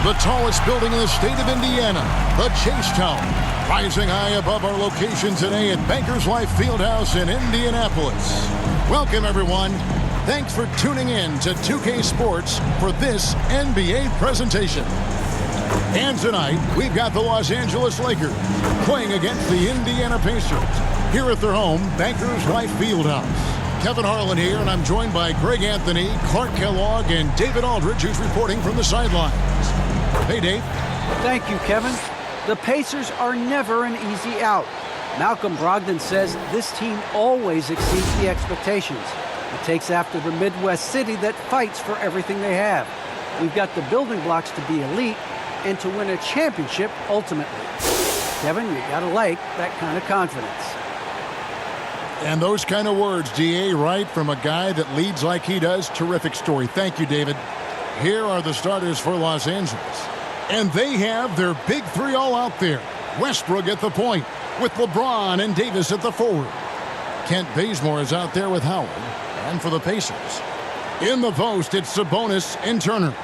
The tallest building in the state of Indiana, the Chase Tower, rising high above our location today at Bankers Life Fieldhouse in Indianapolis. Welcome, everyone. Thanks for tuning in to 2K Sports for this NBA presentation. And tonight, we've got the Los Angeles Lakers playing against the Indiana Pacers here at their home, Bankers Life Fieldhouse. Kevin Harlan here, and I'm joined by Greg Anthony, Clark Kellogg, and David Aldridge, who's reporting from the sidelines. Hey, Dave. Thank you, Kevin. The Pacers are never an easy out. Malcolm Brogdon says this team always exceeds the expectations. It takes after the Midwest city that fights for everything they have. We've got the building blocks to be elite and to win a championship ultimately. Kevin, you gotta like that kind of confidence. And those kind of words, DA, right from a guy that leads like he does. Terrific story. Thank you, David. Here are the starters for Los Angeles. And they have their big three all out there. Westbrook at the point with LeBron and Davis at the forward. Kent Bazemore is out there with Howard. And for the Pacers, in the post, it's Sabonis and Turner.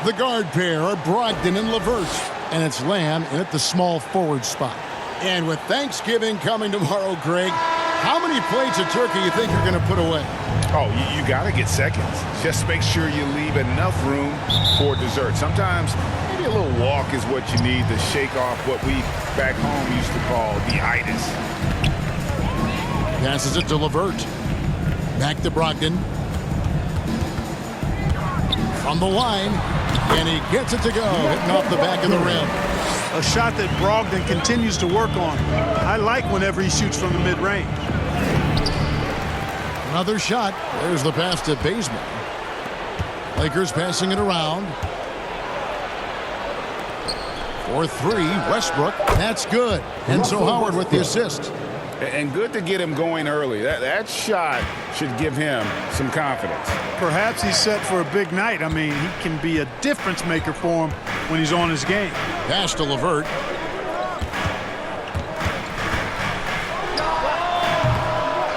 The guard pair are Brogdon and LeVert. And it's Lamb in at the small forward spot. And with Thanksgiving coming tomorrow, Greg, how many plates of turkey you think you're going to put away? Oh, you got to get seconds. Just make sure you leave enough room for dessert. Sometimes maybe a little walk is what you need to shake off what we back home used to call the itis. Passes it to LeVert. Back to Brogdon. From the line. And he gets it to go. Hitting off the back of the rim. A shot that Brogdon continues to work on. I like whenever he shoots from the mid-range. Another shot. There's the pass to Bazemore. Lakers passing it around. For three, Westbrook. That's good. And so Howard with the assist. And good to get him going early. That shot should give him some confidence. Perhaps he's set for a big night. I mean, he can be a difference maker for him when he's on his game. Pass to LeVert.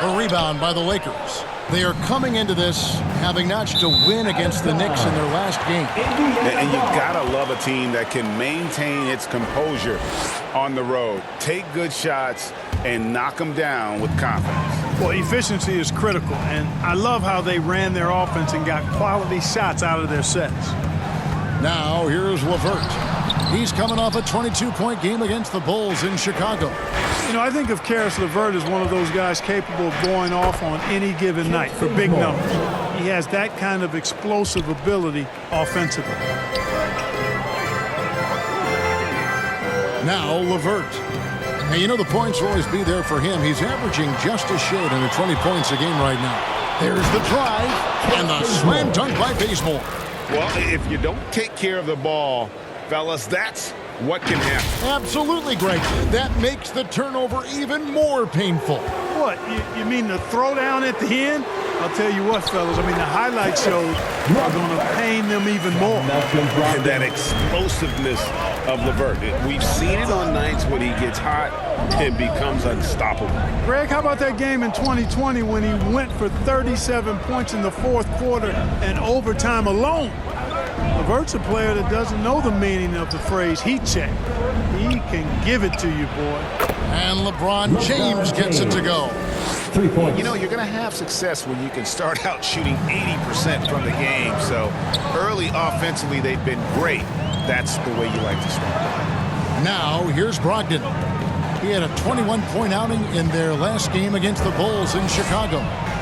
A rebound by the Lakers. They are coming into this having notched to win against the Knicks in their last game. And you gotta love a team that can maintain its composure on the road. Take good shots and knock them down with confidence. Well, efficiency is critical, and I love how they ran their offense and got quality shots out of their sets. Now here's LeVert. He's coming off a 22-point game against the Bulls in Chicago. You know, I think of Karis LeVert as one of those guys capable of going off on any given night for big numbers. He has that kind of explosive ability offensively. Now LeVert. Hey, you know the points will always be there for him. He's averaging just a shade under 20 points a game right now. There's the drive and the slam dunk by Bazemore. Well, if you don't take care of the ball, fellas, that's what can happen. Absolutely, Greg. That makes the turnover even more painful. What, you mean the throwdown at the end? I'll tell you what, fellas, I mean, the highlight shows are going to pain them even more. And that explosiveness of LeVert. We've seen it on nights when he gets hot and becomes unstoppable. Greg, how about that game in 2020 when he went for 37 points in the fourth quarter and overtime alone? LeVert's a player that doesn't know the meaning of the phrase heat check. He can give it to you, boy. And LeBron James gets it to go. 3 points. You know, you're going to have success when you can start out shooting 80% from the game. So early offensively, they've been great. That's the way you like to start. Now, here's Brogdon. He had a 21-point outing in their last game against the Bulls in Chicago.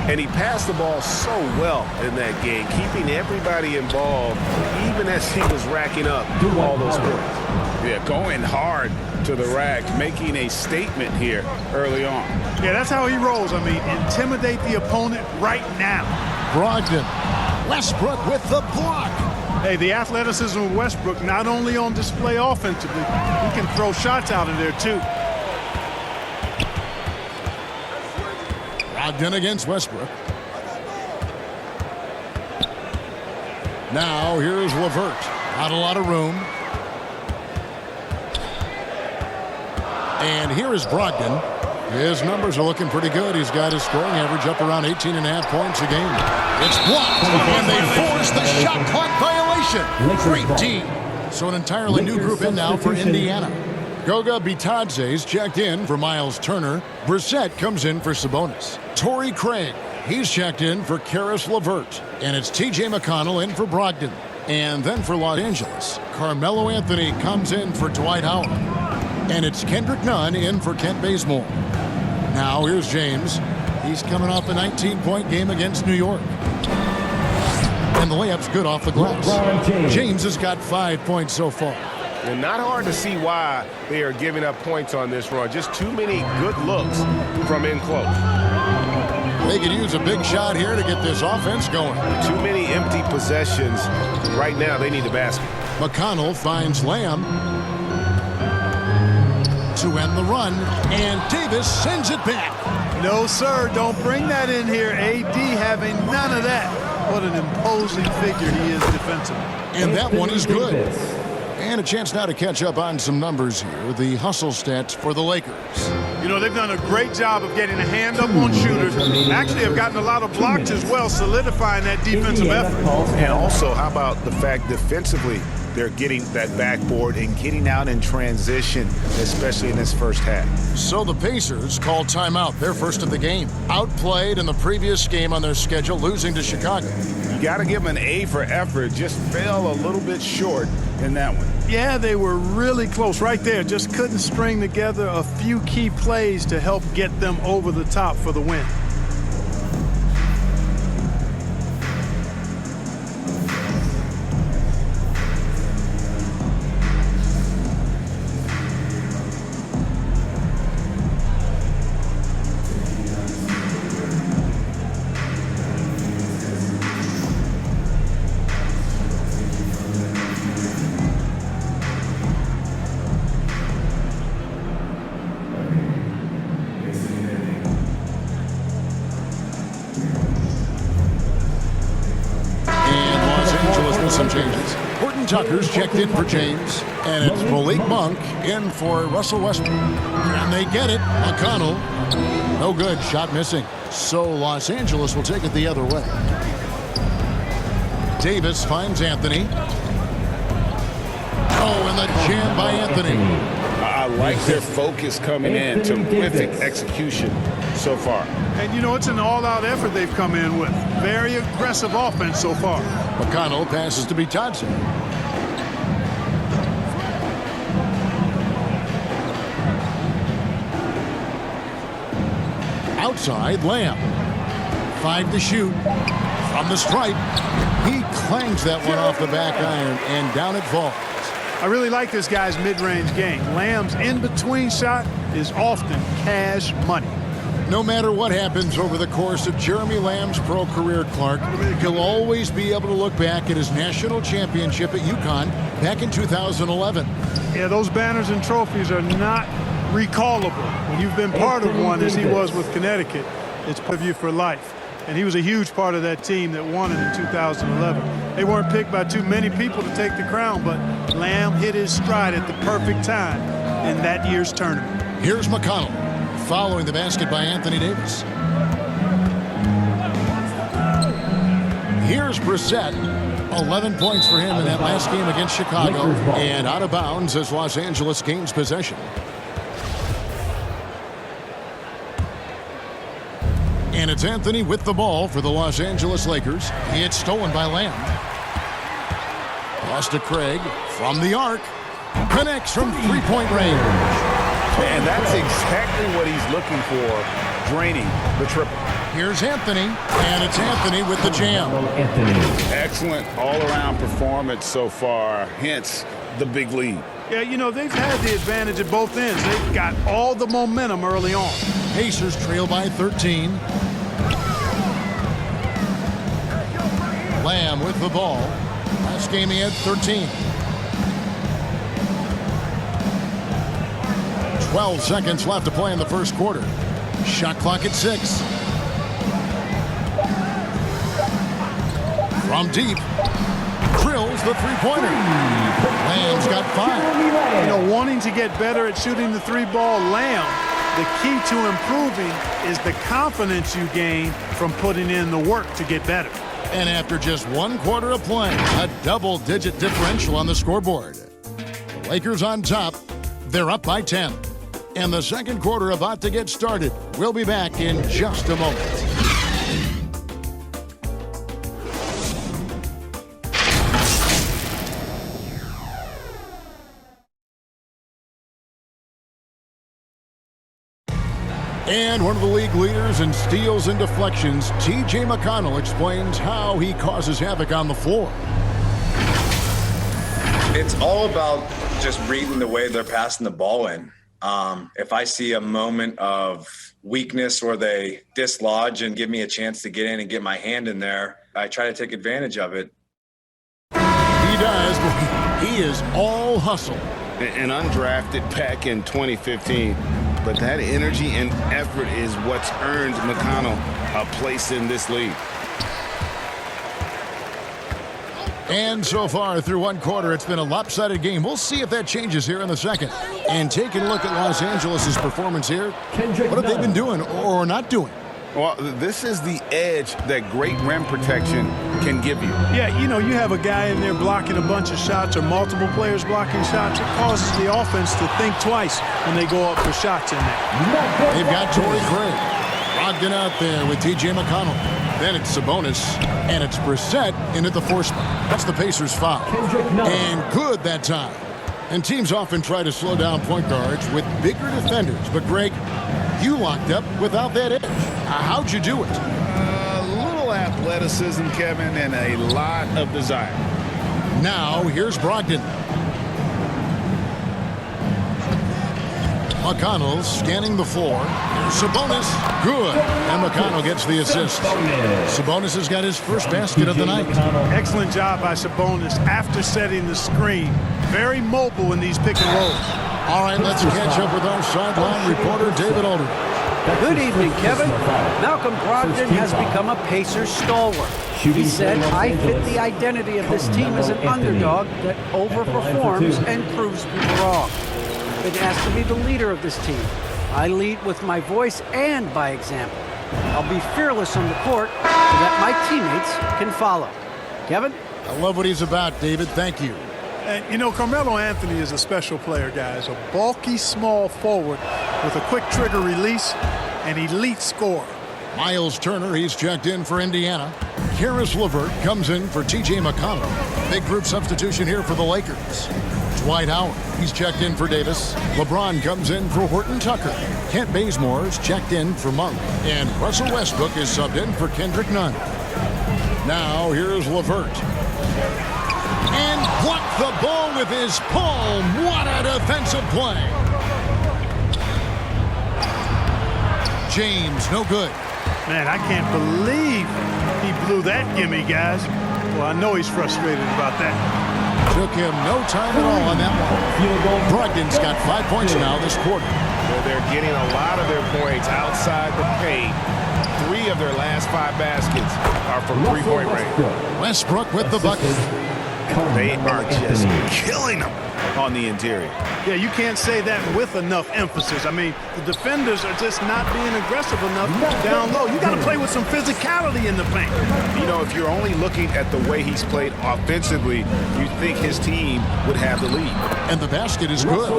And he passed the ball so well in that game, keeping everybody involved, even as he was racking up all those points. Yeah, going hard to the rack, making a statement here early on. Yeah, that's how he rolls. I mean, intimidate the opponent right now. Brogdon. Westbrook with the block. Hey, the athleticism of Westbrook not only on display offensively, he can throw shots out of there too. Brogdon against Westbrook. Now here's LeVert. Not a lot of room. And here is Brogdon. His numbers are looking pretty good. He's got his scoring average up around 18.5 points a game. It's blocked, and they force the shot clock violation. Great D. So an entirely new group in now for Indiana. Goga Bitadze's checked in for Miles Turner. Brissett comes in for Sabonis. Torrey Craig, he's checked in for Karis LeVert. And it's T.J. McConnell in for Brogdon. And then for Los Angeles, Carmelo Anthony comes in for Dwight Howard. And it's Kendrick Nunn in for Kent Bazemore. Now here's James. He's coming off a 19-point game against New York. And the layup's good off the glass. James has got 5 points so far. And not hard to see why they are giving up points on this run. Just too many good looks from in close. They could use a big shot here to get this offense going. Too many empty possessions. Right now, they need a basket. McConnell finds Lamb to end the run, and Davis sends it back. No, sir, don't bring that in here. AD having none of that. What an imposing figure he is defensively. And that one is good. And a chance now to catch up on some numbers here. The hustle stats for the Lakers. You know, they've done a great job of getting a hand up on shooters. Actually have gotten a lot of blocks as well, solidifying that defensive effort. And also, how about the fact defensively, they're getting that backboard and getting out in transition, especially in this first half. So the Pacers call timeout, their first of the game. Outplayed in the previous game on their schedule, losing to Chicago. You got to give them an A for effort. Just fell a little bit short in that one. Yeah, they were really close right there. Just couldn't string together a few key plays to help get them over the top for the win. Some changes. Horton Tucker's checked in for James, and it's Malik Monk in for Russell Westbrook. And they get it. McConnell, no good, shot missing. So Los Angeles will take it the other way. Davis finds Anthony. Oh, and the jam by Anthony. I like their focus coming in. Terrific execution so far. And, you know, it's an all-out effort they've come in with. Very aggressive offense so far. McConnell passes to Bitadze. Outside, Lamb. 5 to shoot. From the stripe. He clangs that one off the back iron, and down it falls. I really like this guy's mid-range game. Lamb's in-between shot is often cash money. No matter what happens over the course of Jeremy Lamb's pro career, Clark, he'll always be able to look back at his national championship at UConn back in 2011. Yeah, those banners and trophies are not recallable. When you've been part of one, as he was with Connecticut, it's part of you for life. And he was a huge part of that team that won it in 2011. They weren't picked by too many people to take the crown, but Lamb hit his stride at the perfect time in that year's tournament. Here's McConnell, following the basket by Anthony Davis. Here's Brissett. 11 points for him in that last game against Chicago. And out of bounds as Los Angeles gains possession. And it's Anthony with the ball for the Los Angeles Lakers. It's stolen by Lamb. Pass to Craig from the arc. Connects from three-point range. And that's exactly what he's looking for, draining the triple. Here's Anthony, and it's Anthony with the jam. Excellent all-around performance so far, hence the big lead. Yeah, you know, they've had the advantage at both ends. They've got all the momentum early on. Pacers trail by 13. Lamb with the ball. Last game he had 13. 12 seconds left to play in the first quarter. Shot clock at 6. From deep. Drills the three-pointer. Lamb's got 5. You know, wanting to get better at shooting the three ball, Lamb the key to improving is the confidence you gain from putting in the work to get better. And after just 1 quarter of play, a double-digit differential on the scoreboard. The Lakers on top. They're up by 10. And the second quarter about to get started. We'll be back in just a moment. And one of the league leaders in steals and deflections, T.J. McConnell, explains how he causes havoc on the floor. It's all about just reading the way they're passing the ball in. If I see a moment of weakness or they dislodge and give me a chance to get in and get my hand in there, I try to take advantage of it. He does, but he is all hustle. And undrafted back in 2015. But that energy and effort is what's earned McConnell a place in this league. And so far through 1 quarter, it's been a lopsided game. We'll see if that changes here in the second. And taking a look at Los Angeles' performance here, what have they been doing or not doing? Well, this is the edge that great rim protection can give you. Yeah, you know, you have a guy in there blocking a bunch of shots or multiple players blocking shots. It causes the offense to think twice when they go up for shots in there. They've got Torrey Craig. Brogdon out there with T.J. McConnell. Then it's Sabonis, and it's Brissett in at the 4 spot. That's the Pacers' foul. And good that time. And teams often try to slow down point guards with bigger defenders. But, Greg, you locked up without that edge. How'd you do it? A little athleticism, Kevin, and a lot of desire. Now, here's Brogdon. McConnell scanning the floor. Sabonis, good. And McConnell gets the assist. Sabonis has got his first basket of the night. Excellent job by Sabonis after setting the screen. Very mobile in these pick and rolls. All right, let's catch up with our sideline reporter, David Aldridge. Good evening, Kevin. Malcolm Brogdon has become a Pacers stalwart. He said, I fit the identity of this team as an underdog that overperforms and proves people wrong. I've been asked to be the leader of this team. I lead with my voice and by example. I'll be fearless on the court so that my teammates can follow. Kevin? I love what he's about, David. Thank you. And, you know, Carmelo Anthony is a special player, guys. A bulky, small forward with a quick trigger release, an elite scorer. Miles Turner, he's checked in for Indiana. Karis LeVert comes in for T.J. McConnell. Big group substitution here for the Lakers. Dwight Howard, he's checked in for Davis. LeBron comes in for Horton Tucker. Kent Bazemore's checked in for Monk. And Russell Westbrook is subbed in for Kendrick Nunn. Now here's LeVert. And blocked the ball with his palm. What a defensive play. James, no good. Man, I can't believe he blew that gimme, guys. Well, I know he's frustrated about that. Took him no time at all on that one. Brogdon's got 5 points now this quarter. Well, they're getting a lot of their points outside the paint. 3 of their last 5 baskets are from three-point range. Westbrook with the bucket. They are just killing them on the interior. Yeah, you can't say that with enough emphasis. I mean, the defenders are just not being aggressive enough down low. You got to play with some physicality in the paint. You know, if you're only looking at the way he's played offensively, you think his team would have the lead. And the basket is good.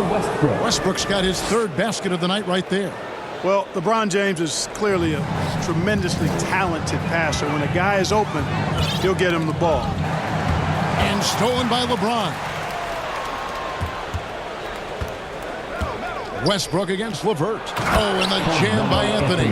Westbrook's got his 3rd basket of the night right there. Well, LeBron James is clearly a tremendously talented passer. When a guy is open, he'll get him the ball. And stolen by LeBron. Westbrook against LeVert. Oh, and the jam by Anthony.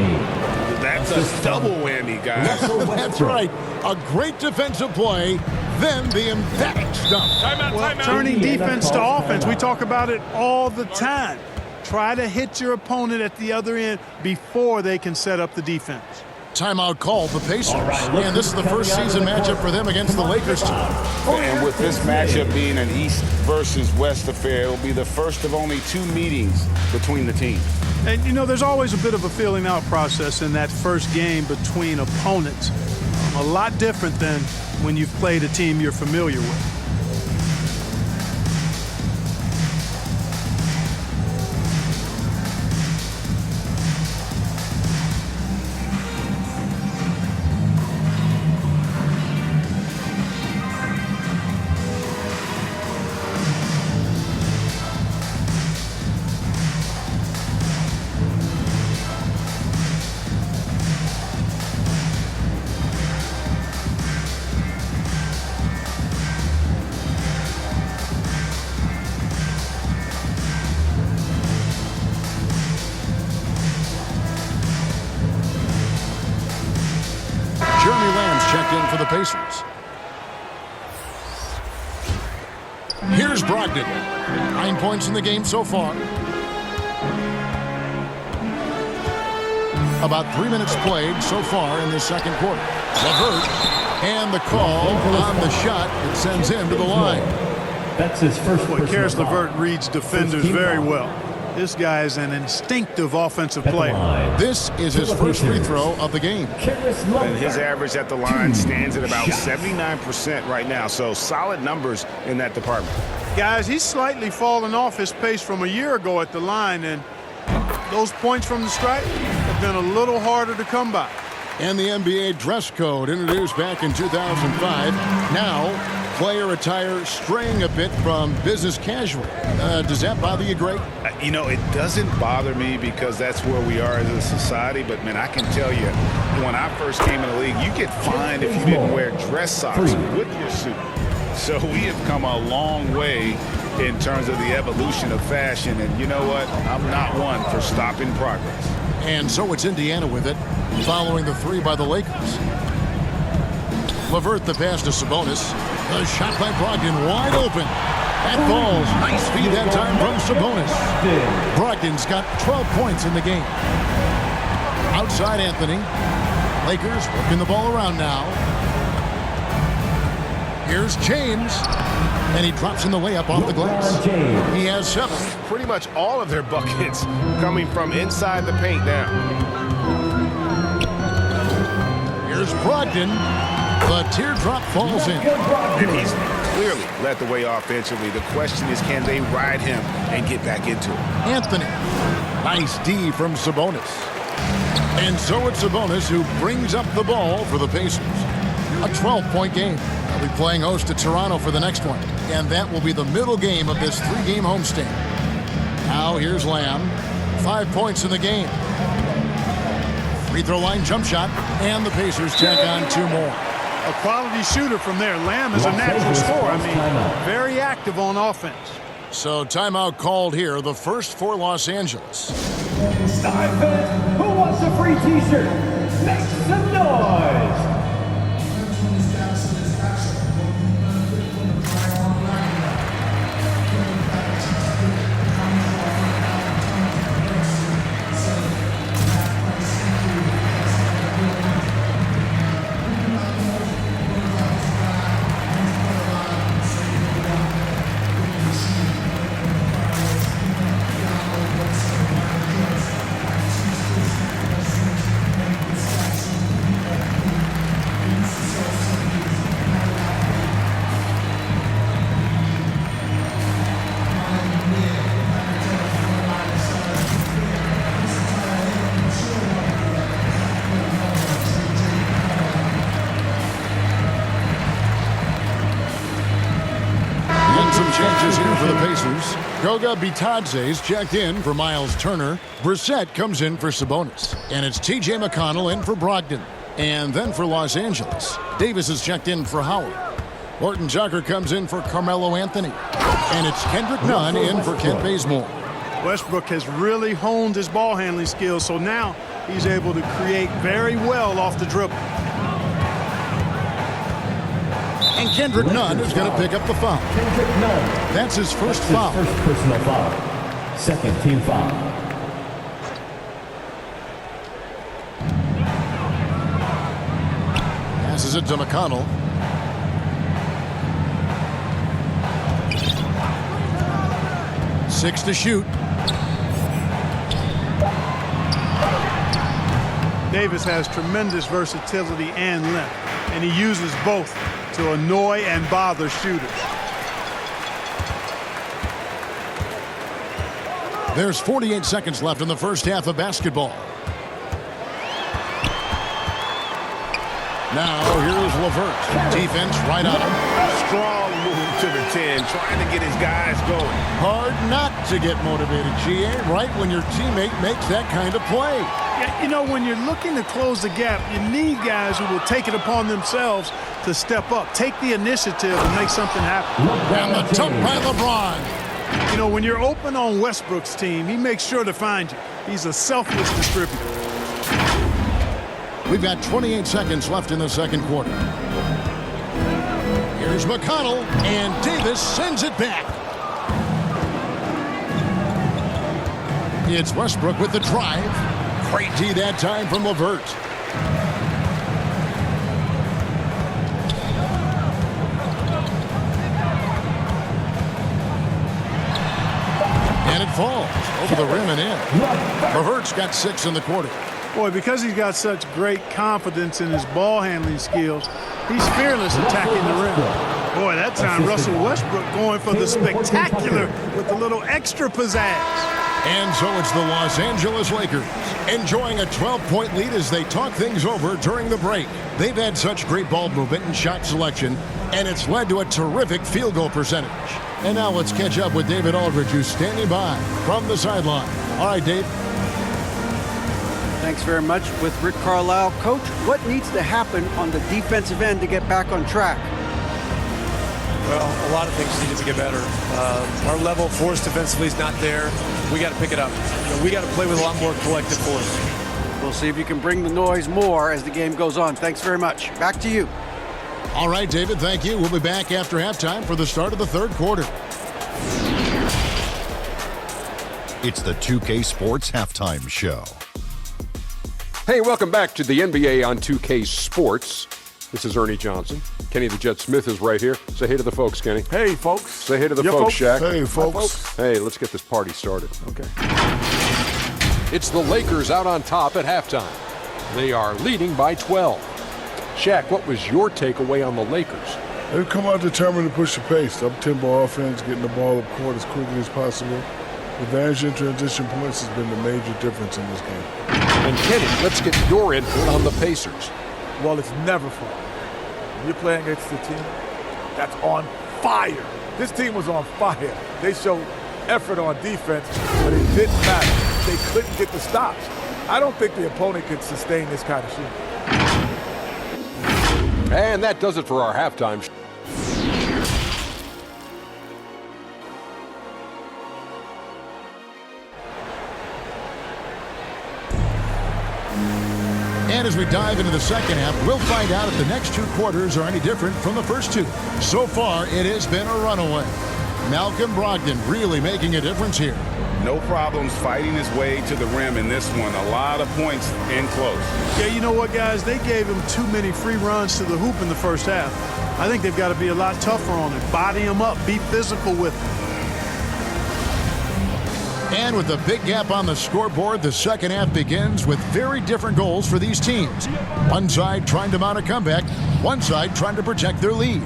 That's a double whammy, guys. That's right. A great defensive play, then the emphatic stuff. Well, turning defense to offense, we talk about it all the time. Try to hit your opponent at the other end before they can set up the defense. Timeout called the Pacers. And this is the first season matchup for them against the Lakers team. And with this matchup being an East versus West affair, it will be the first of only 2 meetings between the teams. And, you know, there's always a bit of a feeling out process in that first game between opponents. A lot different than when you've played a team you're familiar with. Pacers. Here's Brogdon. 9 points in the game so far. About 3 minutes played so far in the second quarter. LeVert, and the call on the shot that sends him to the line. That's his first. Karis LeVert reads defenders very well. This guy is an instinctive offensive player. This is his first free throw of the game. And his average at the line stands at about 79% right now, so solid numbers in that department. Guys, he's slightly fallen off his pace from a year ago at the line, and those points from the stripe have been a little harder to come by. And the NBA dress code introduced back in 2005. Now, player attire straying a bit from business casual. Does that bother you, Greg? You know, it doesn't bother me because that's where we are as a society. But, man, I can tell you, when I first came in the league, you get fined if you didn't wear dress socks with your suit. So we have come a long way in terms of the evolution of fashion. And you know what? I'm not one for stopping progress. And so it's Indiana with it, following the three by the Lakers. LeVert the pass to Sabonis. The shot by Brogdon wide open. That falls. Nice feed that time from Sabonis. Brogdon's got 12 points in the game. Outside Anthony. Lakers working the ball around now. Here's James. And he drops in the layup off the glass. He has 7. Pretty much all of their buckets coming from inside the paint now. Here's Brogdon. The teardrop falls in. And he's clearly led the way offensively. The question is, can they ride him and get back into it? Anthony. Nice D from Sabonis. And so it's Sabonis who brings up the ball for the Pacers. A 12-point game. They'll be playing host to Toronto for the next one. And that will be the middle game of this 3-game homestand. Now here's Lamb. 5 points in the game. Free throw line jump shot. And the Pacers tack on 2 more. A quality shooter from there. Lamb is a natural scorer. I mean, very active on offense. So timeout called here. The first for Los Angeles. Who wants a free t-shirt? Make some noise. Changes here for the Pacers. Goga Bitadze's checked in for Miles Turner. Brissett comes in for Sabonis. And it's T.J. McConnell in for Brogdon. And then for Los Angeles, Davis is checked in for Howard. Horton Tucker comes in for Carmelo Anthony. And it's Kendrick Nunn in for Kent Bazemore. Westbrook has really honed his ball handling skills, so now he's able to create very well off the dribble. And Kendrick Nunn is going to pick up the foul. Kendrick Nunn. That's his first foul. First personal foul. Second team foul. Passes it to McConnell. Six to shoot. Davis has tremendous versatility and length, and he uses both to annoy and bother shooters. There's 48 seconds left in the first half of basketball. Now here's LeVert. Defense right on him. Strong move to the 10, trying to get his guys going. Hard not to get motivated, GA, right when your teammate makes that kind of play. Yeah, you know, when you're looking to close the gap, you need guys who will take it upon themselves to step up, take the initiative and make something happen. And the dunk by LeBron. You know, when you're open on Westbrook's team, he makes sure to find you. He's a selfless distributor. We've got 28 seconds left in the second quarter. Here's McConnell, and Davis sends it back. It's Westbrook with the drive. Great D that time from LeVert. And it falls over the rim and in. LeVert's got 6 in the quarter. Boy, because he's got such great confidence in his ball handling skills, he's fearless attacking the rim. Boy, that time Russell Westbrook going for the spectacular with a little extra pizzazz. And so it's the Los Angeles Lakers enjoying a 12-point lead as they talk things over during the break. They've had such great ball movement and shot selection, and it's led to a terrific field goal percentage. And now let's catch up with David Aldridge, who's standing by from the sideline. All right, Dave. Thanks very much. With Rick Carlisle, Coach, what needs to happen on the defensive end to get back on track? Well, a lot of things needed to get better. Our level for us defensively is not there. We got to pick it up. We got to play with a lot more collective force. We'll see if you can bring the noise more as the game goes on. Thanks very much. Back to you. All right, David, thank you. We'll be back after halftime for the start of the third quarter. It's the 2K Sports Halftime Show. Hey, welcome back to the NBA on 2K Sports. This is Ernie Johnson. Kenny the Jet Smith is right here. Say hey to the folks, Kenny. Hey, folks. Say hey to the folks, Shaq. Hey, folks. Hey, let's get this party started. Okay. It's the Lakers out on top at halftime. They are leading by 12. Shaq, what was your takeaway on the Lakers? They've come out determined to push the pace. Up-tempo offense, getting the ball up court as quickly as possible. Advantage in transition points has been the major difference in this game. And Kenny, let's get your input on the Pacers. Well, it's never fun. When you're playing against a team that's on fire. This team was on fire. They showed effort on defense, but it didn't matter. They couldn't get the stops. I don't think the opponent could sustain this kind of shooting. And that does it for our halftime show. And as we dive into the second half, we'll find out if the next two quarters are any different from the first two. So far, it has been a runaway. Malcolm Brogdon really making a difference here. No problems fighting his way to the rim in this one. A lot of points in close. Yeah, you know what, guys? They gave him too many free runs to the hoop in the first half. I think they've got to be a lot tougher on him. Body him up. Be physical with him. And with a big gap on the scoreboard, the second half begins with very different goals for these teams. One side trying to mount a comeback, one side trying to protect their lead.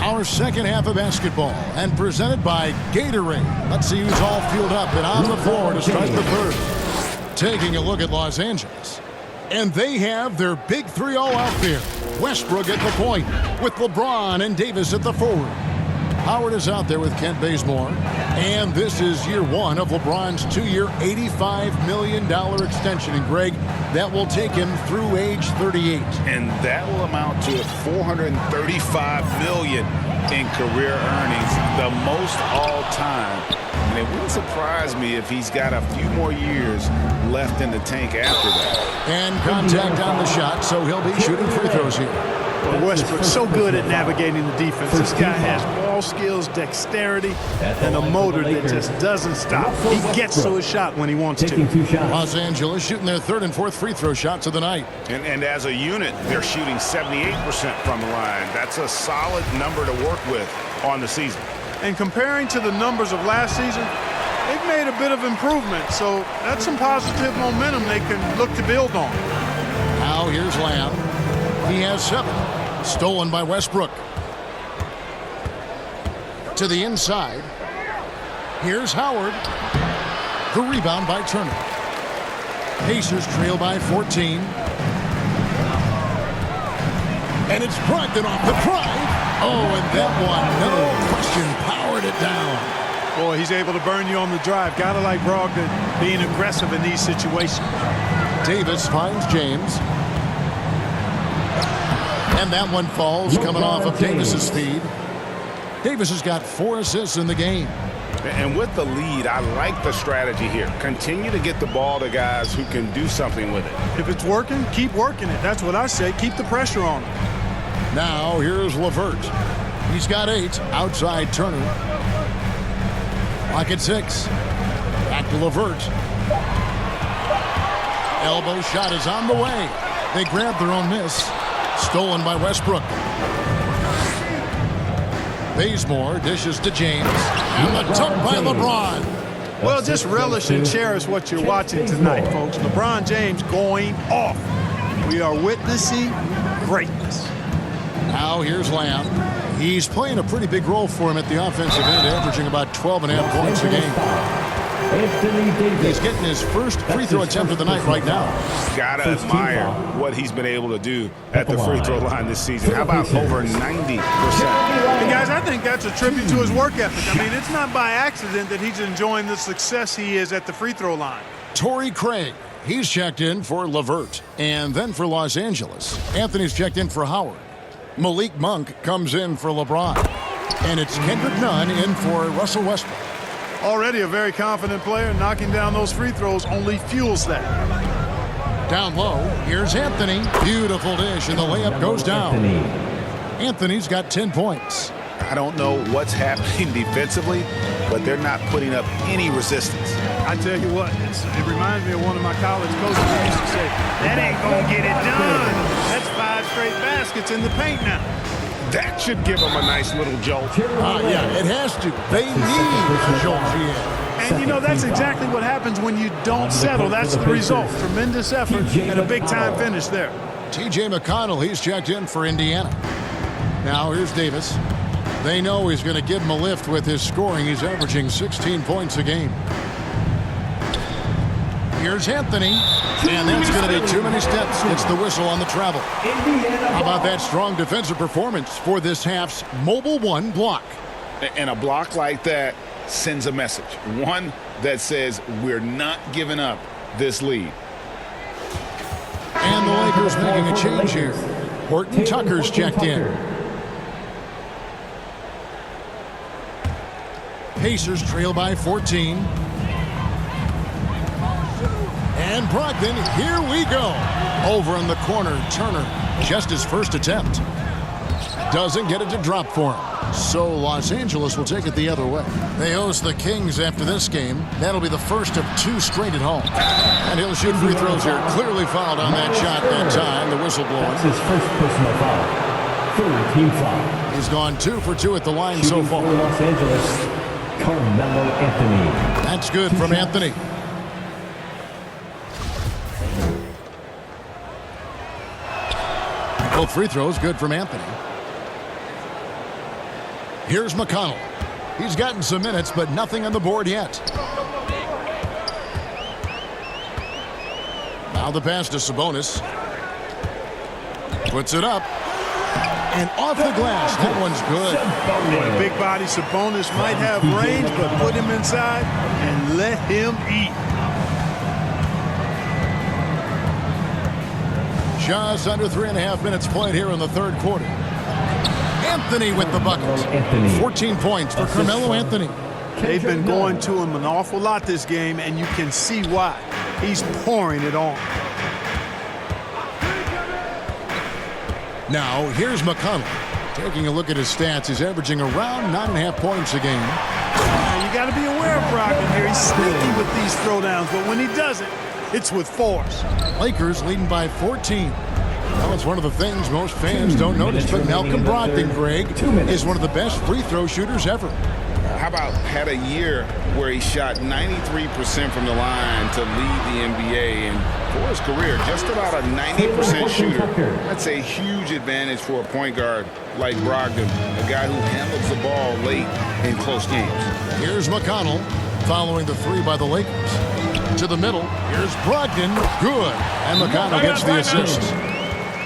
Our second half of basketball, and presented by Gatorade. Let's see who's all fueled up and on the floor to start the third. Taking a look at Los Angeles. And they have their big three all out there. Westbrook at the point, with LeBron and Davis at the forward. Howard is out there with Kent Bazemore. And this is year one of LeBron's two-year, $85 million extension. And Greg, that will take him through age 38. And that will amount to $435 million in career earnings, the most all time. And it wouldn't surprise me if he's got a few more years left in the tank after that. And contact on the shot, so he'll be shooting free throws here. Well, Westbrook's so good at navigating the defense. This guy has ball skills, dexterity, and a motor that just doesn't stop. He gets to his shot when he wants to. Los Angeles shooting their third and fourth free throw shots of the night. And as a unit, they're shooting 78% from the line. That's a solid number to work with on the season. And comparing to the numbers of last season, they've made a bit of improvement. So that's some positive momentum they can look to build on. Now here's Lamb. He has 7. Stolen by Westbrook. To the inside. Here's Howard. The rebound by Turner. Pacers trail by 14. And it's Brogdon off the drive. Oh, and that one, no question, powered it down. Boy, he's able to burn you on the drive. Gotta like Brogdon being aggressive in these situations. Davis finds James. And that one falls, coming off of Davis's feed. Davis has got 4 assists in the game. And with the lead, I like the strategy here. Continue to get the ball to guys who can do something with it. If it's working, keep working it. That's what I say. Keep the pressure on him. Now here's LeVert. He's got 8. Outside Turner. Lock at 6. Back to LeVert. Elbow shot is on the way. They grab their own miss. Stolen by Westbrook. Bazemore dishes to James. And the dunk by LeBron. Well, just relish and cherish what you're watching tonight, folks. LeBron James going off. We are witnessing greatness. Now here's Lamb. He's playing a pretty big role for him at the offensive end, averaging about 12.5 points a game. He's getting his first free throw attempt of the night right now. Gotta admire what he's been able to do at the free throw line this season. How about over 90%? And guys, I think that's a tribute to his work ethic. I mean, it's not by accident that he's enjoying the success he is at the free throw line. Torrey Craig, he's checked in for LeVert. And then for Los Angeles, Anthony's checked in for Howard. Malik Monk comes in for LeBron. And it's Kendrick Nunn in for Russell Westbrook. Already a very confident player. Knocking down those free throws only fuels that. Down low, here's Anthony. Beautiful dish, and the layup goes down. Anthony's got 10 points. I don't know what's happening defensively, but they're not putting up any resistance. I tell you what, it reminds me of one of my college coaches who used to say, that ain't going to get it done. That's 5 straight baskets in the paint now. That should give them a nice little jolt. Yeah, it has to. They need a jolt, GM. And, you know, that's exactly what happens when you don't settle. That's the result. Tremendous effort and a big-time finish there. T.J. McConnell, he's checked in for Indiana. Now here's Davis. They know he's going to give him a lift with his scoring. He's averaging 16 points a game. Here's Anthony. And that's going to be too many steps. It's the whistle on the travel. How about that strong defensive performance for this half's Mobile One block? And a block like that sends a message. One that says we're not giving up this lead. And the Lakers making a change here. Horton Tucker's checked in. Pacers trail by 14. And Brogdon, here we go. Over in the corner, Turner, just his first attempt. Doesn't get it to drop for him. So Los Angeles will take it the other way. They host the Kings after this game. That'll be the first of 2 straight at home. And he'll shoot free throws here. Clearly fouled on that shot that time. The whistle blowing. That's his first personal foul. 3rd team foul. He's gone 2 for 2 at the line so far. For Los Angeles, Carmelo Anthony. That's good from Anthony. Both free throws good from Anthony. Here's McConnell. He's gotten some minutes, but nothing on the board yet. Now the pass to Sabonis. Puts it up. And off the glass. That one's good. A big body Sabonis might have range, but put him inside and let him eat. Just under 3.5 minutes played here in the 3rd quarter. Anthony with the bucket. 14 points for Carmelo Anthony. They've been going to him an awful lot this game, and you can see why. He's pouring it on. Now, here's McConnell. Taking a look at his stats, he's averaging around 9.5 points a game. Now, you got to be aware of Brogdon here. He's sneaky with these throwdowns, but when he does it, it's with force. Lakers leading by 14. Well, it's one of the things most fans don't notice, but Malcolm Brogdon, Greg, is one of the best free throw shooters ever. How about had a year where he shot 93% from the line to lead the NBA, and for his career, just about a 90% shooter. That's a huge advantage for a point guard like Brogdon, a guy who handles the ball late in close games. Here's McConnell following the 3 by the Lakers. To the middle, here's Brogdon, good, and McConnell gets the assist.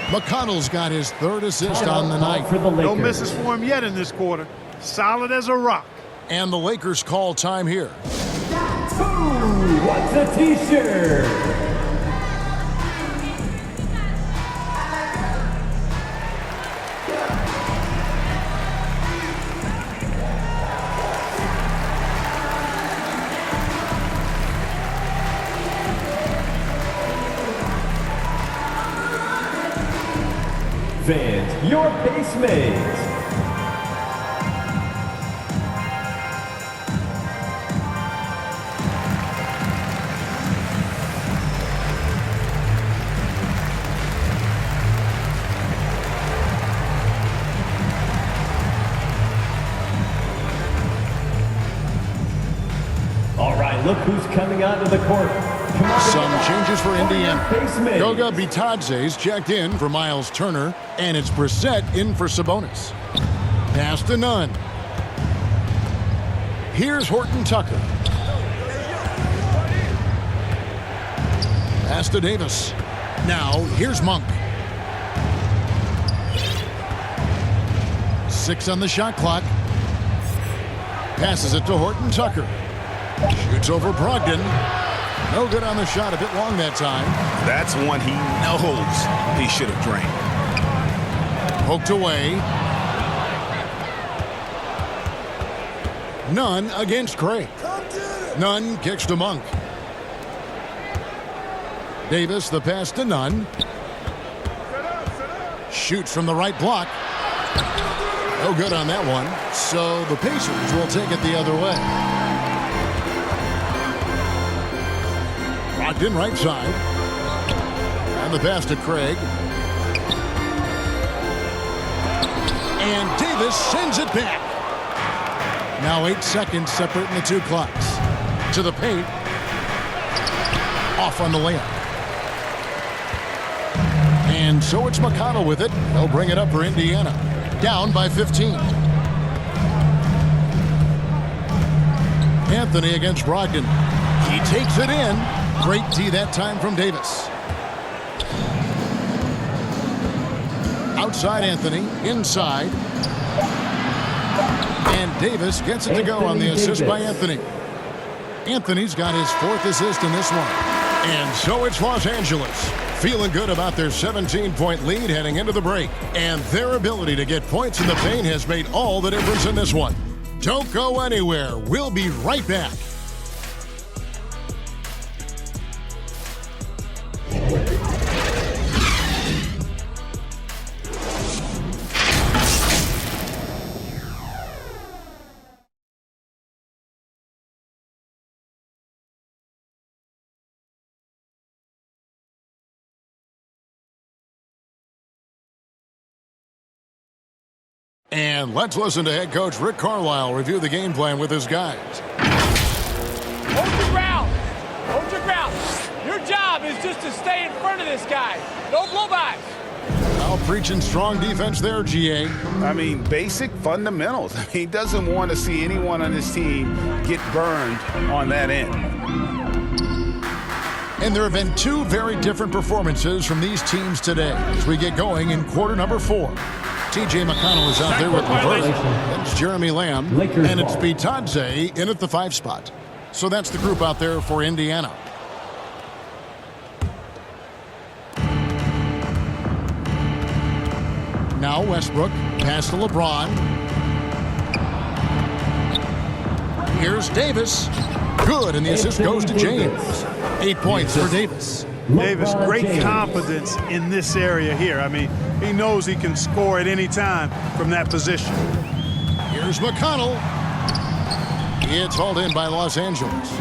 McConnell's got his 3rd assist on the night. No misses for him yet in this quarter. Solid as a rock. And the Lakers call time here. Who wants a t-shirt? Fans, your base mates. Look who's coming onto the court. Some changes for Indiana. Baseman. Goga Bitadze's checked in for Miles Turner, and it's Brissett in for Sabonis. Pass to Nunn. Here's Horton Tucker. Pass to Davis. Now, here's Monk. 6 on the shot clock. Passes it to Horton Tucker. Shoots over Brogdon. No good on the shot, a bit long that time. That's one he knows he should have drained. Poked away. Nunn against Craig. Nunn kicks to Monk. Davis, the pass to Nunn. Shoots from the right block. No good on that one. So the Pacers will take it the other way. Locked in right side. And the pass to Craig. And Davis sends it back. Now 8 seconds separating the two clocks. To the paint. Off on the layup. And so it's McConnell with it. They'll bring it up for Indiana. Down by 15. Anthony against Brogdon. He takes it in. Great D that time from Davis. Outside Anthony. Inside. And Davis gets it to go on the assist by Anthony. Anthony's got his 4th assist in this one. And so it's Los Angeles. Feeling good about their 17-point lead heading into the break. And their ability to get points in the paint has made all the difference in this one. Don't go anywhere. We'll be right back. And let's listen to head coach Rick Carlisle review the game plan with his guys. Hold your ground. Hold your ground. Your job is just to stay in front of this guy. No blow-bys. Now preaching strong defense there, GA. I mean, basic fundamentals. He doesn't want to see anyone on his team get burned on that end. And there have been 2 very different performances from these teams today as we get going in quarter number 4. T.J. McConnell is out there with LeVert. That's Jeremy Lamb. And it's Bitadze in at the 5 spot. So that's the group out there for Indiana. Now Westbrook. Pass to LeBron. Here's Davis. Good, and the assist goes to James. 8 points for Davis. Davis, great confidence in this area here. I mean, he knows he can score at any time from that position. Here's McConnell. It's hauled in by Los Angeles.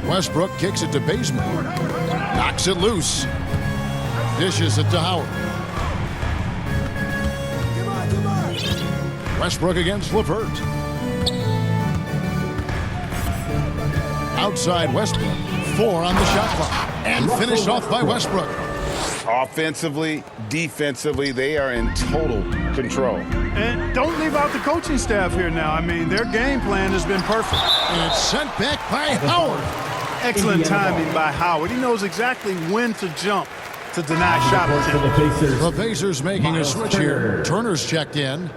Westbrook kicks it to Bazemore. Knocks it loose. Dishes it to Howard. Westbrook against LeVert. Outside Westbrook. 4 on the shot clock. And finished off by Westbrook. Offensively, defensively, they are in total control. And don't leave out the coaching staff here now. I mean, their game plan has been perfect. And it's sent back by Howard. Excellent timing by Howard. He knows exactly when to jump to deny shot attempt. The Pacers making a switch here. Turner's checked in.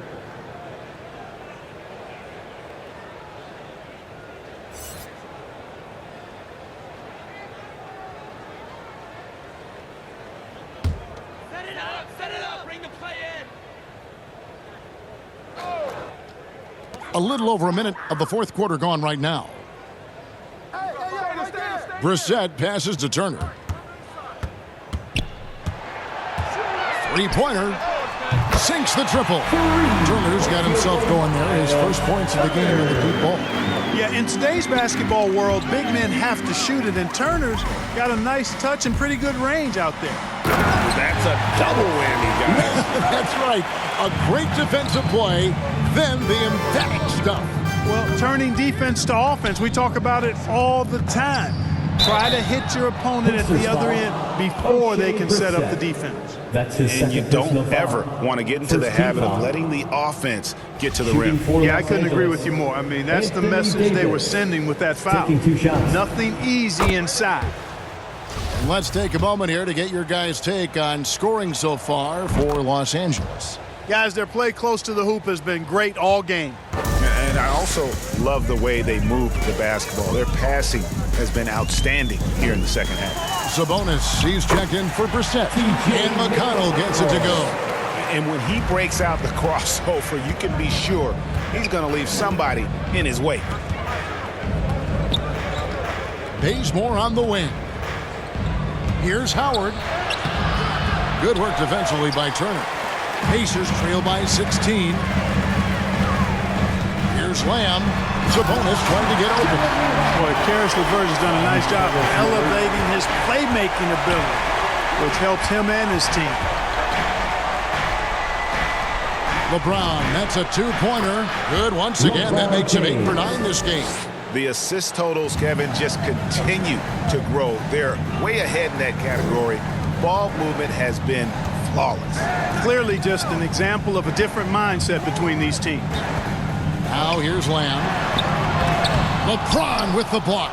A little over a minute of the 4th quarter gone right now. Brissett passes to Turner. 3-pointer. Sinks the triple. Turner's got himself going there. His first points of the game in the deep ball. Yeah, in today's basketball world, big men have to shoot it, and Turner's got a nice touch and pretty good range out there. That's a double whammy, guys. That's right. A great defensive play, then the emphatic stuff. Well, turning defense to offense, we talk about it all the time. Try to hit your opponent at the other end before they can set up the defense. And you don't ever want to get into the habit of letting the offense get to the rim. Yeah, I couldn't agree with you more. I mean, that's the message they were sending with that foul. Nothing easy inside. Let's take a moment here to get your guys' take on scoring so far for Los Angeles. Guys, their play close to the hoop has been great all game. And I also love the way they move the basketball. Their passing has been outstanding here in the second half. Sabonis, he's checked in for Brissett, and McConnell gets it to go. And when he breaks out the crossover, you can be sure he's going to leave somebody in his wake. Bazemore on the wing. Here's Howard. Good work defensively by Turner. Pacers trail by 16. Here's Lamb. Sabonis trying to get open. Boy, Karis LeVert has done a nice job of elevating his playmaking ability, which helps him and his team. LeBron, that's a two-pointer. Good once again. That makes him 8 for 9 this game. The assist totals, Kevin, just continue to grow. They're way ahead in that category. Ball movement has been flawless. Clearly just an example of a different mindset between these teams. Now here's Lamb. LeBron with the block.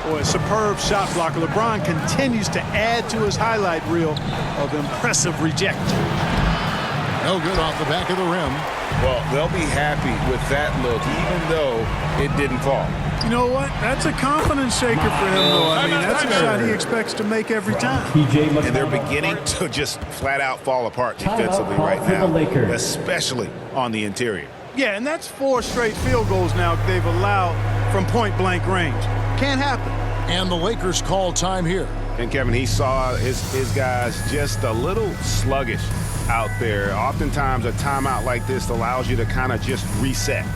Boy, a superb shot blocker. LeBron continues to add to his highlight reel of impressive rejection. No good off the back of the rim. Well, they'll be happy with that look, even though it didn't fall. You know what? That's a confidence shaker for him, though. I mean, that's a shot he expects to make every time. And they're beginning to just flat out fall apart defensively right now, especially on the interior. Yeah, and that's 4 straight field goals now they've allowed from point-blank range. Can't happen. And the Lakers call time here. And, Kevin, he saw his guys just a little sluggish out there. Oftentimes a timeout like this allows you to kind of just reset.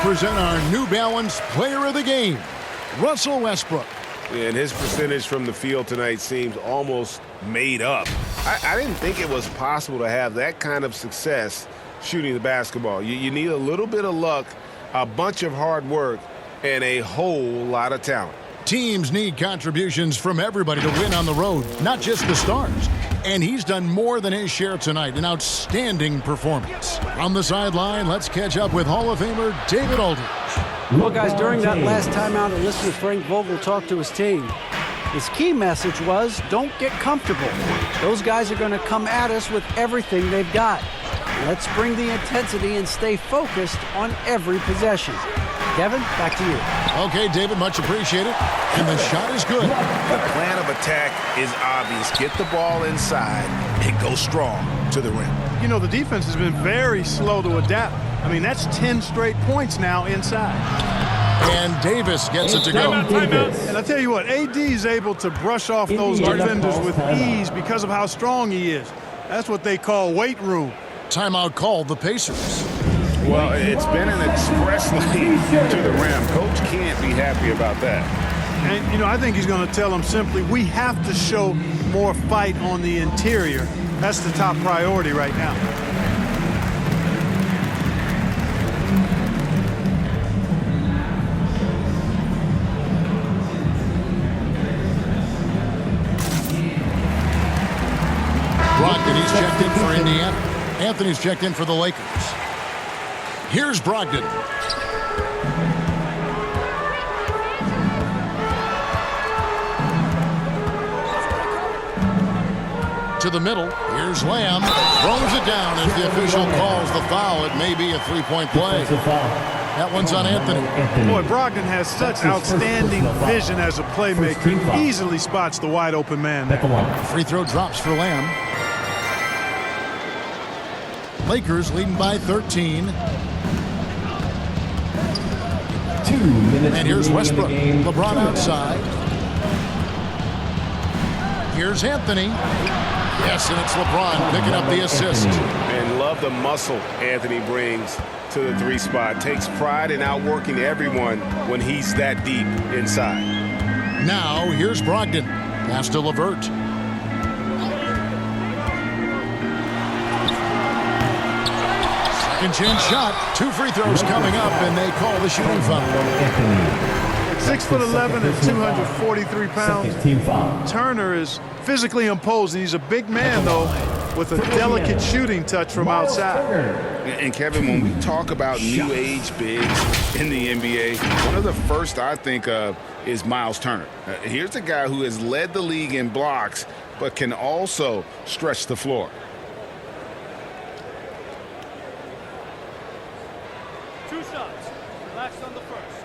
Present our New Balance Player of the Game, Russell Westbrook. And his percentage from the field tonight seems almost made up. I didn't think it was possible to have that kind of success shooting the basketball. You need a little bit of luck, a bunch of hard work, and a whole lot of talent. Teams need contributions from everybody to win on the road, not just the stars. And he's done more than his share tonight, an outstanding performance. On the sideline, let's catch up with Hall of Famer David Aldridge. Well, guys, during that last timeout, I listened to Frank Vogel talk to his team. His key message was, don't get comfortable. Those guys are going to come at us with everything they've got. Let's bring the intensity and stay focused on every possession. Kevin, back to you. Okay, David, much appreciated. And the shot is good. The plan of attack is obvious. Get the ball inside and go strong to the rim. You know, the defense has been very slow to adapt. I mean, that's 10 straight points now inside. And Davis gets it to go. And I tell you what, AD is able to brush off those defenders with ease because of how strong he is. That's what they call weight room. Timeout called the Pacers. Well, it's been an express lane to the rim. Coach can't be happy about that. And, you know, I think he's going to tell them simply, we have to show more fight on the interior. That's the top priority right now. Brogdon, he's checked in for Indiana. Anthony's checked in for the Lakers. Here's Brogdon. To the middle. Here's Lamb. Throws it down as the official calls the foul. It may be a three-point play. That one's on Anthony. Boy, Brogdon has such outstanding vision as a playmaker. He easily spots the wide open man there. Free throw drops for Lamb. Lakers leading by 13. 2 minutes. And here's Westbrook. LeBron outside. Here's Anthony. Yes, and it's LeBron picking up the assist. And love the muscle Anthony brings to the 3 spot. Takes pride in outworking everyone when he's that deep inside. Now, here's Brogdon. Pass to LeVert. Second chance shot. 2 free throws coming up, and they call the shooting foul. 6'11" and 243 pounds. Turner is physically imposing. He's a big man, though, with a delicate shooting touch from outside. And Kevin, when we talk about new age bigs in the NBA, one of the first I think of is Miles Turner. Here's a guy who has led the league in blocks, but can also stretch the floor. Two shots. Relax on the first.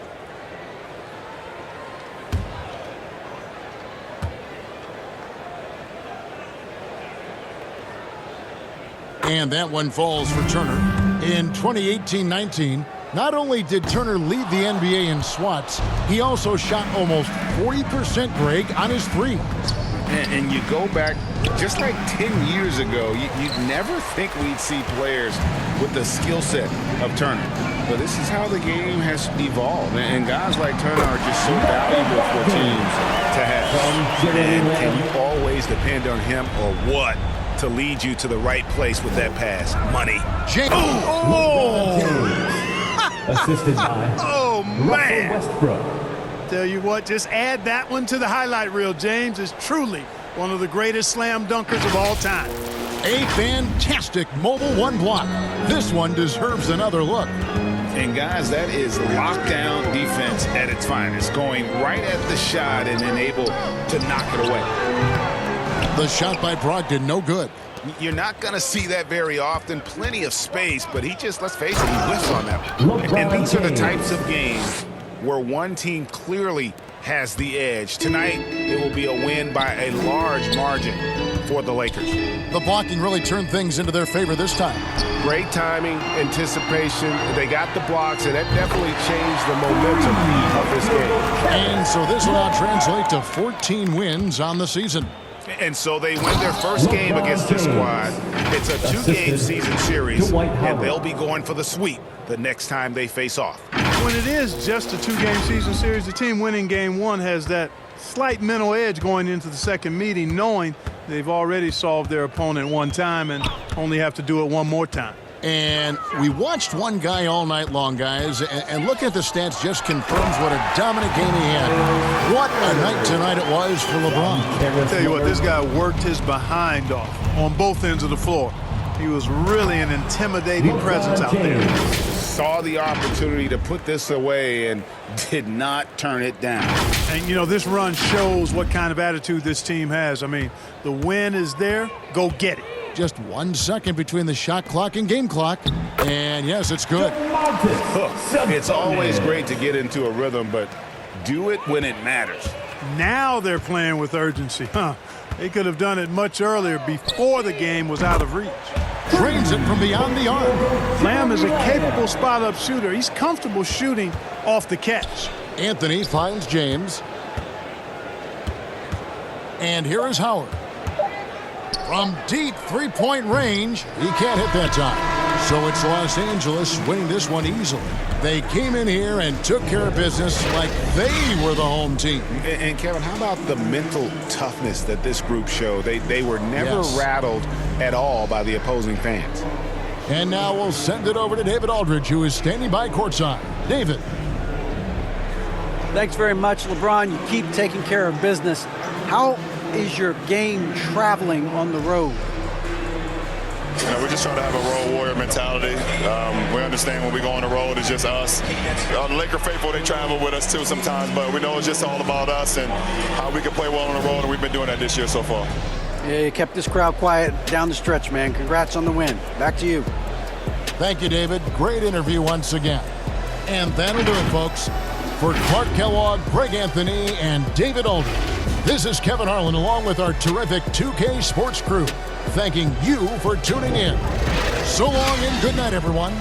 And that one falls for Turner. In 2018-19, not only did Turner lead the NBA in swats, he also shot almost 40%, Greg, on his threes. And you go back just like 10 years ago, you'd never think we'd see players with the skill set of Turner. But this is how the game has evolved. And guys like Turner are just so valuable for teams to have. And can you always depend on him or what to lead you to the right place with that pass? Money. Assisted by Oh, man. Westbrook. Tell you what, just add that one to the highlight reel. James is truly one of the greatest slam dunkers of all time. A fantastic mobile one block. This one deserves another look. And guys, that is lockdown defense at its finest, going right at the shot and then able to knock it away. The shot by Brogdon, no good. You're not going to see that very often. Plenty of space, but he just, let's face it, he whiffs on that one. And these are the types of games where one team clearly has the edge. Tonight, it will be a win by a large margin for the Lakers. The blocking really turned things into their favor this time. Great timing, anticipation. They got the blocks, and that definitely changed the momentum of this game. And so this will now translate to 14 wins on the season. And so they win their first game against this squad. It's a 2-game season series, and they'll be going for the sweep the next time they face off. When it is just a 2-game season series, the team winning game 1 has that slight mental edge going into the second meeting, knowing they've already solved their opponent one time and only have to do it one more time. And we watched one guy all night long, guys, and looking at the stats just confirms what a dominant game he had. What a night tonight it was for LeBron. I'll tell you what, this guy worked his behind off on both ends of the floor. He was really an intimidating presence out there. Saw the opportunity to put this away and did not turn it down. And, you know, this run shows what kind of attitude this team has. I mean, the win is there. Go get it. Just 1 second between the shot clock and game clock. And, yes, it's good. It's always great to get into a rhythm, but do it when it matters. Now they're playing with urgency. They could have done it much earlier before the game was out of reach. Drains it from beyond the arc. Lamb is a capable spot-up shooter. He's comfortable shooting off the catch. Anthony finds James. And here is Howard. From deep three-point range, he can't hit that time. So it's Los Angeles winning this one easily. They came in here and took care of business like they were the home team. And Kevin, how about the mental toughness that this group showed? They were never rattled at all by the opposing fans. And now we'll send it over to David Aldridge, who is standing by courtside. David. Thanks very much, LeBron. You keep taking care of business. How is your game traveling on the road? We're just trying to have a road warrior mentality. We understand when we go on the road, it's just us. The Laker faithful, they travel with us too sometimes, but we know it's just all about us and how we can play well on the road, and we've been doing that this year so far. Yeah, you kept this crowd quiet down the stretch, man. Congrats on the win. Back to you. Thank you, David. Great interview once again. And that'll do it, folks. For Clark Kellogg, Greg Anthony, and David Aldridge, this is Kevin Harlan along with our terrific 2K Sports crew, thanking you for tuning in. So long and good night, everyone.